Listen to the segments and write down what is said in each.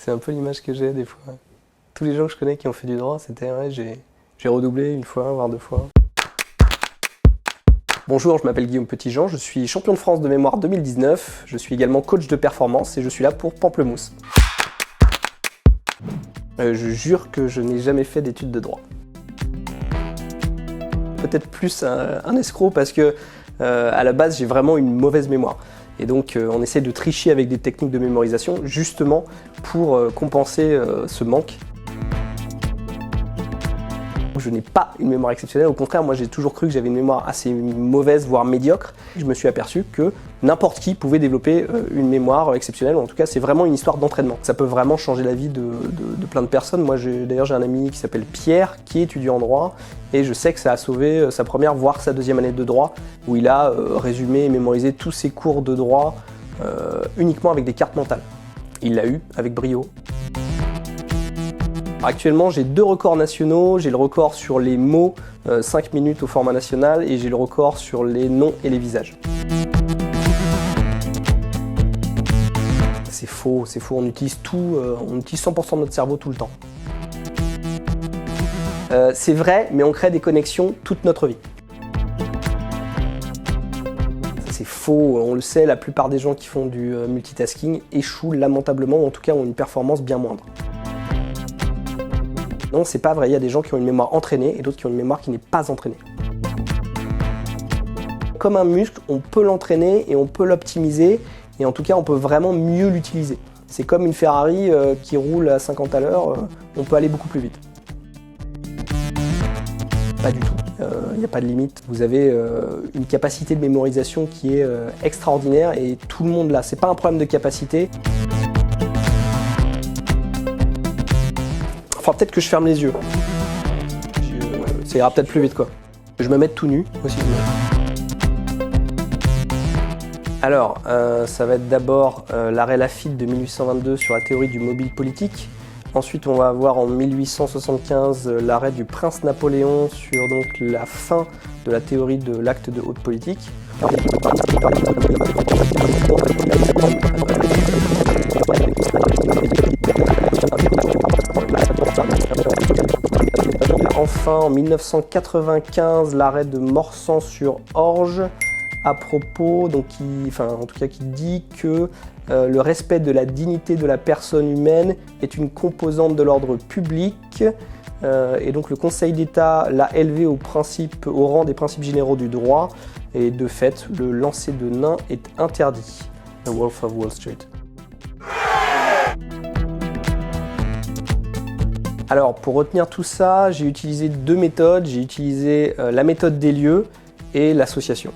C'est un peu l'image que j'ai des fois. Tous les gens que je connais qui ont fait du droit, c'était ouais, j'ai redoublé une fois, voire deux fois. Bonjour, je m'appelle Guillaume Petitjean, je suis champion de France de mémoire 2019, je suis également coach de performance et je suis là pour Pamplemousse. Je jure que je n'ai jamais fait d'études de droit. Peut-être plus un escroc parce que à la base j'ai vraiment une mauvaise mémoire. Et donc on essaie de tricher avec des techniques de mémorisation justement pour compenser ce manque. Je n'ai pas une mémoire exceptionnelle, au contraire, moi j'ai toujours cru que j'avais une mémoire assez mauvaise, voire médiocre. Je me suis aperçu que n'importe qui pouvait développer une mémoire exceptionnelle, ou en tout cas c'est vraiment une histoire d'entraînement. Ça peut vraiment changer la vie de plein de personnes. Moi d'ailleurs j'ai un ami qui s'appelle Pierre, qui est étudiant en droit, et je sais que ça a sauvé sa première, voire sa deuxième année de droit, où il a résumé et mémorisé tous ses cours de droit uniquement avec des cartes mentales. Il l'a eu avec brio. Actuellement, j'ai 2 records nationaux. J'ai le record sur les mots, 5 minutes au format national, et j'ai le record sur les noms et les visages. C'est faux, on utilise tout, on utilise 100% de notre cerveau tout le temps. C'est vrai, mais on crée des connexions toute notre vie. C'est faux, on le sait, la plupart des gens qui font du multitasking échouent lamentablement, ou en tout cas ont une performance bien moindre. Non, c'est pas vrai, il y a des gens qui ont une mémoire entraînée et d'autres qui ont une mémoire qui n'est pas entraînée. Comme un muscle, on peut l'entraîner et on peut l'optimiser, et en tout cas on peut vraiment mieux l'utiliser. C'est comme une Ferrari qui roule à 50 à l'heure, on peut aller beaucoup plus vite. Pas du tout, il n'y a pas de limite. Vous avez une capacité de mémorisation qui est extraordinaire et tout le monde l'a. C'est pas un problème de capacité. Enfin, peut-être que je ferme les yeux. Ça ira peut-être plus vite, quoi. Je me mets tout nu aussi. Alors, ça va être d'abord l'arrêt Lafitte de 1822 sur la théorie du mobile politique. Ensuite, on va avoir en 1875 l'arrêt du prince Napoléon sur donc, la fin de la théorie de l'acte de haute politique. Enfin, en 1995, l'arrêt de Morsan sur Orge à propos, donc qui dit que le respect de la dignité de la personne humaine est une composante de l'ordre public. Et donc le Conseil d'État l'a élevé au rang des principes généraux du droit, et de fait, le lancer de nains est interdit. The Wolf of Wall Street. Alors, pour retenir tout ça, j'ai utilisé 2 méthodes. J'ai utilisé la méthode des lieux et l'association.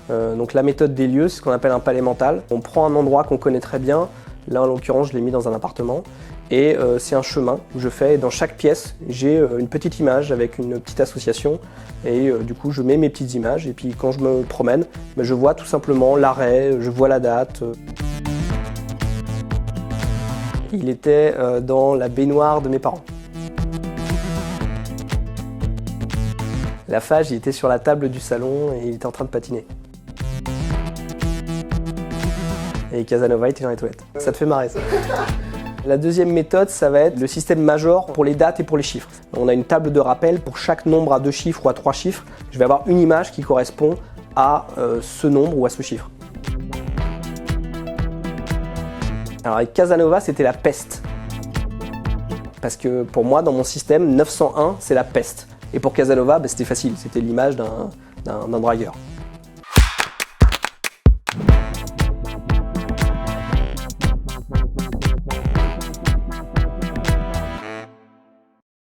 Donc la méthode des lieux, c'est ce qu'on appelle un palais mental. On prend un endroit qu'on connaît très bien. Là, en l'occurrence, je l'ai mis dans un appartement. Et c'est un chemin où je fais, dans chaque pièce, j'ai une petite image avec une petite association. Et du coup, je mets mes petites images. Et puis, quand je me promène, je vois tout simplement l'arrêt, je vois la date. Il était dans la baignoire de mes parents. Lafage, il était sur la table du salon et il était en train de patiner. Et Casanova était dans les toilettes. Ça te fait marrer, ça. La deuxième méthode, ça va être le système Major pour les dates et pour les chiffres. On a une table de rappel pour chaque nombre à 2 chiffres ou à 3 chiffres. Je vais avoir une image qui correspond à ce nombre ou à ce chiffre. Alors avec Casanova, c'était la peste. Parce que pour moi, dans mon système, 901, c'est la peste. Et pour Casanova, c'était facile, c'était l'image d'un dragueur.